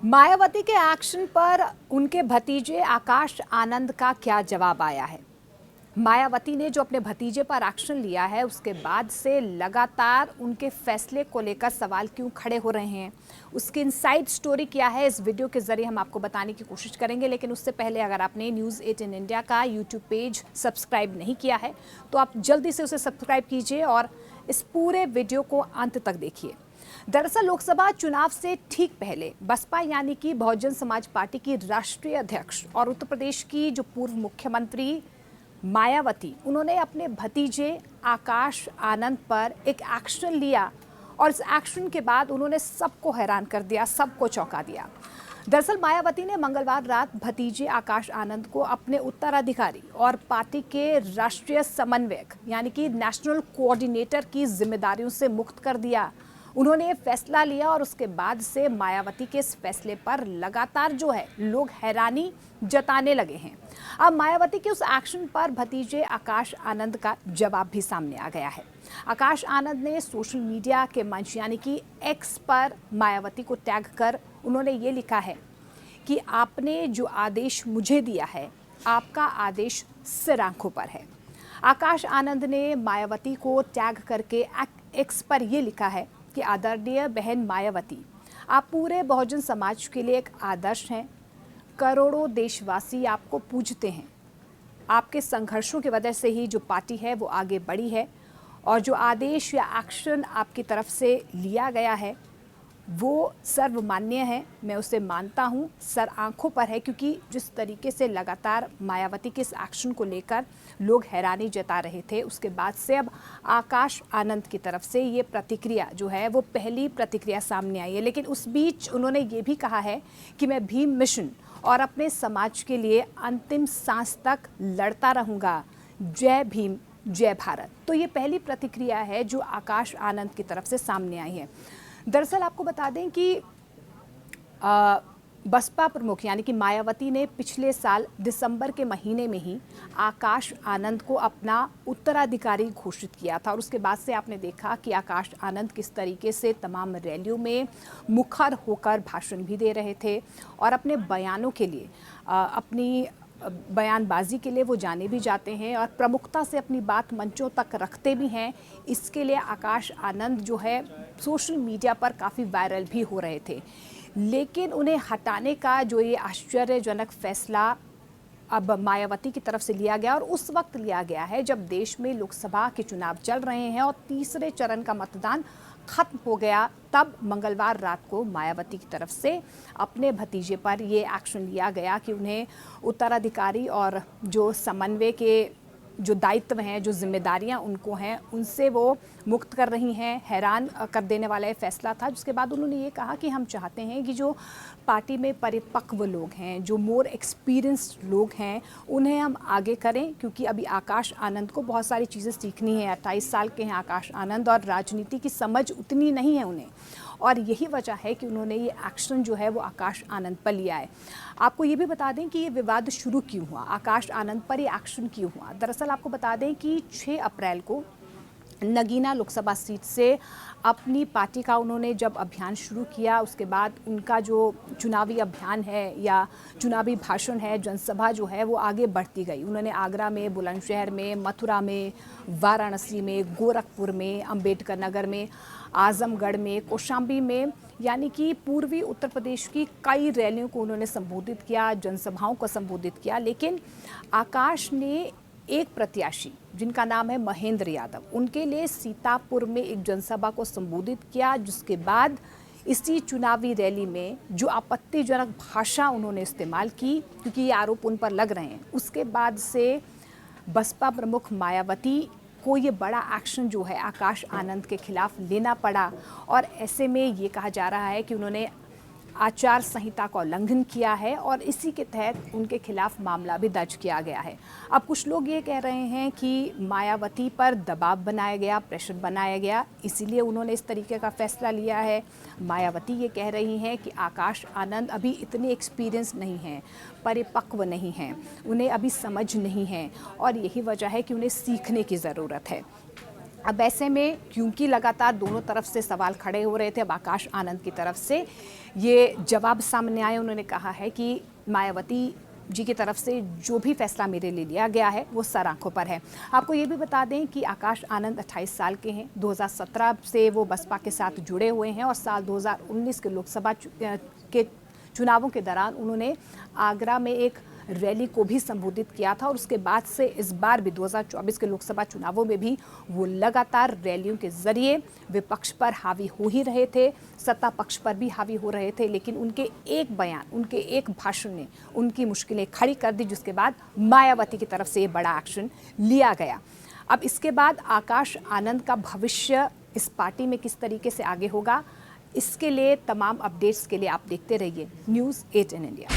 मायावती के एक्शन पर उनके भतीजे आकाश आनंद का क्या जवाब आया है। मायावती ने जो अपने भतीजे पर एक्शन लिया है, उसके बाद से लगातार उनके फैसले को लेकर सवाल क्यों खड़े हो रहे हैं, उसकी इनसाइड स्टोरी क्या है, इस वीडियो के जरिए हम आपको बताने की कोशिश करेंगे। लेकिन उससे पहले अगर आपने न्यूज़ 18 इंडिया का यूट्यूब पेज सब्सक्राइब नहीं किया है तो आप जल्दी से उसे सब्सक्राइब कीजिए और इस पूरे वीडियो को अंत तक देखिए। दरअसल लोकसभा चुनाव से ठीक पहले बसपा यानी कि बहुजन समाज पार्टी की राष्ट्रीय अध्यक्ष और उत्तर प्रदेश की जो पूर्व मुख्यमंत्री मायावती, उन्होंने अपने भतीजे आकाश आनंद पर एक एक्शन लिया और इस एक्शन के बाद उन्होंने सबको हैरान कर दिया, सबको चौंका दिया। दरअसल मायावती ने मंगलवार रात भतीजे आकाश आनंद को अपने उत्तराधिकारी और पार्टी के राष्ट्रीय समन्वयक यानी कि नेशनल कोऑर्डिनेटर की जिम्मेदारियों से मुक्त कर दिया। उन्होंने ये फैसला लिया और उसके बाद से मायावती के इस फैसले पर लगातार जो है लोग हैरानी जताने लगे हैं। अब मायावती के उस एक्शन पर भतीजे आकाश आनंद का जवाब भी सामने आ गया है। आकाश आनंद ने सोशल मीडिया के मंच यानी कि एक्स पर मायावती को टैग कर उन्होंने ये लिखा है कि आपने जो आदेश मुझे दिया है, आपका आदेश सिर आंखों पर है। आकाश आनंद ने मायावती को टैग करके एक्स पर ये लिखा है कि आदरणीय बहन मायावती, आप पूरे बहुजन समाज के लिए एक आदर्श हैं। करोड़ों देशवासी आपको पूजते हैं। आपके संघर्षों की वजह से ही जो पार्टी है वो आगे बढ़ी है और जो आदेश या एक्शन आपकी तरफ से लिया गया है वो सर्वमान्य है। मैं उसे मानता हूँ, सर आंखों पर है, क्योंकि जिस तरीके से लगातार मायावती के इस एक्शन को लेकर लोग हैरानी जता रहे थे, उसके बाद से अब आकाश आनंद की तरफ से ये प्रतिक्रिया जो है वो पहली प्रतिक्रिया सामने आई है। लेकिन उस बीच उन्होंने ये भी कहा है कि मैं भीम मिशन और अपने समाज के लिए अंतिम सांस तक लड़ता रहूँगा। जय भीम, जय भारत। तो ये पहली प्रतिक्रिया है जो आकाश आनंद की तरफ से सामने आई है। दरअसल आपको बता दें कि बसपा प्रमुख यानी कि मायावती ने पिछले साल दिसंबर के महीने में ही आकाश आनंद को अपना उत्तराधिकारी घोषित किया था और उसके बाद से आपने देखा कि आकाश आनंद किस तरीके से तमाम रैलियों में मुखर होकर भाषण भी दे रहे थे और अपने बयानों के लिए अपनी बयानबाजी के लिए वो जाने भी जाते हैं और प्रमुखता से अपनी बात मंचों तक रखते भी हैं। इसके लिए आकाश आनंद जो है सोशल मीडिया पर काफ़ी वायरल भी हो रहे थे। लेकिन उन्हें हटाने का जो ये आश्चर्यजनक फैसला अब मायावती की तरफ से लिया गया और उस वक्त लिया गया है जब देश में लोकसभा के चुनाव चल रहे हैं और तीसरे चरण का मतदान खत्म हो गया। तब मंगलवार रात को मायावती की तरफ से अपने भतीजे पर ये एक्शन लिया गया कि उन्हें उत्तराधिकारी और जो समन्वय के जो दायित्व हैं, जो जिम्मेदारियां उनको हैं, उनसे वो मुक्त कर रही हैं। हैरान कर देने वाला ये फैसला था, जिसके बाद उन्होंने ये कहा कि हम चाहते हैं कि जो पार्टी में परिपक्व लोग हैं, जो मोर एक्सपीरियंस्ड लोग हैं, उन्हें हम आगे करें, क्योंकि अभी आकाश आनंद को बहुत सारी चीज़ें सीखनी है। 28 साल के हैं आकाश आनंद और राजनीति की समझ उतनी नहीं है उन्हें, और यही वजह है कि उन्होंने ये एक्शन जो है वो आकाश आनंद पर लिया है। आपको ये भी बता दें कि ये विवाद शुरू क्यों हुआ, आकाश आनंद पर ये एक्शन क्यों हुआ। दरअसल आपको बता दें कि 6 अप्रैल को नगीना लोकसभा सीट से अपनी पार्टी का उन्होंने जब अभियान शुरू किया, उसके बाद उनका जो चुनावी अभियान है या चुनावी भाषण है, जनसभा जो है वो आगे बढ़ती गई। उन्होंने आगरा में, बुलंदशहर में, मथुरा में, वाराणसी में, गोरखपुर में, अंबेडकर नगर में, आजमगढ़ में, कौशाम्बी में, यानी कि पूर्वी उत्तर प्रदेश की कई रैलियों को उन्होंने संबोधित किया, जनसभाओं को संबोधित किया। लेकिन आकाश ने एक प्रत्याशी जिनका नाम है महेंद्र यादव, उनके लिए सीतापुर में एक जनसभा को संबोधित किया, जिसके बाद इसी चुनावी रैली में जो आपत्तिजनक भाषा उन्होंने इस्तेमाल की, क्योंकि ये आरोप उन पर लग रहे हैं, उसके बाद से बसपा प्रमुख मायावती को ये बड़ा एक्शन जो है आकाश आनंद के खिलाफ लेना पड़ा। और ऐसे में ये कहा जा रहा है कि उन्होंने आचार संहिता का उल्लंघन किया है और इसी के तहत उनके खिलाफ मामला भी दर्ज किया गया है। अब कुछ लोग ये कह रहे हैं कि मायावती पर दबाव बनाया गया, प्रेशर बनाया गया, इसीलिए उन्होंने इस तरीके का फैसला लिया है। मायावती ये कह रही हैं कि आकाश आनंद अभी इतने एक्सपीरियंस नहीं हैं, परिपक्व नहीं हैं, उन्हें अभी समझ नहीं है और यही वजह है कि उन्हें सीखने की ज़रूरत है। अब ऐसे में क्योंकि लगातार दोनों तरफ से सवाल खड़े हो रहे थे, अब आकाश आनंद की तरफ से ये जवाब सामने आए। उन्होंने कहा है कि मायावती जी की तरफ से जो भी फैसला मेरे लिए लिया गया है वो सर आंखों पर है। आपको ये भी बता दें कि आकाश आनंद 28 साल के हैं। 2017 से वो बसपा के साथ जुड़े हुए हैं और साल 2019 के लोकसभा के चुनावों के दौरान उन्होंने आगरा में एक रैली को भी संबोधित किया था और उसके बाद से इस बार भी 2024 के लोकसभा चुनावों में भी वो लगातार रैलियों के जरिए विपक्ष पर हावी हो ही रहे थे, सत्ता पक्ष पर भी हावी हो रहे थे। लेकिन उनके एक बयान, उनके एक भाषण ने उनकी मुश्किलें खड़ी कर दी, जिसके बाद मायावती की तरफ से ये बड़ा एक्शन लिया गया। अब इसके बाद आकाश आनंद का भविष्य इस पार्टी में किस तरीके से आगे होगा, इसके लिए तमाम अपडेट्स के लिए आप देखते रहिए न्यूज़ 18 इंडिया।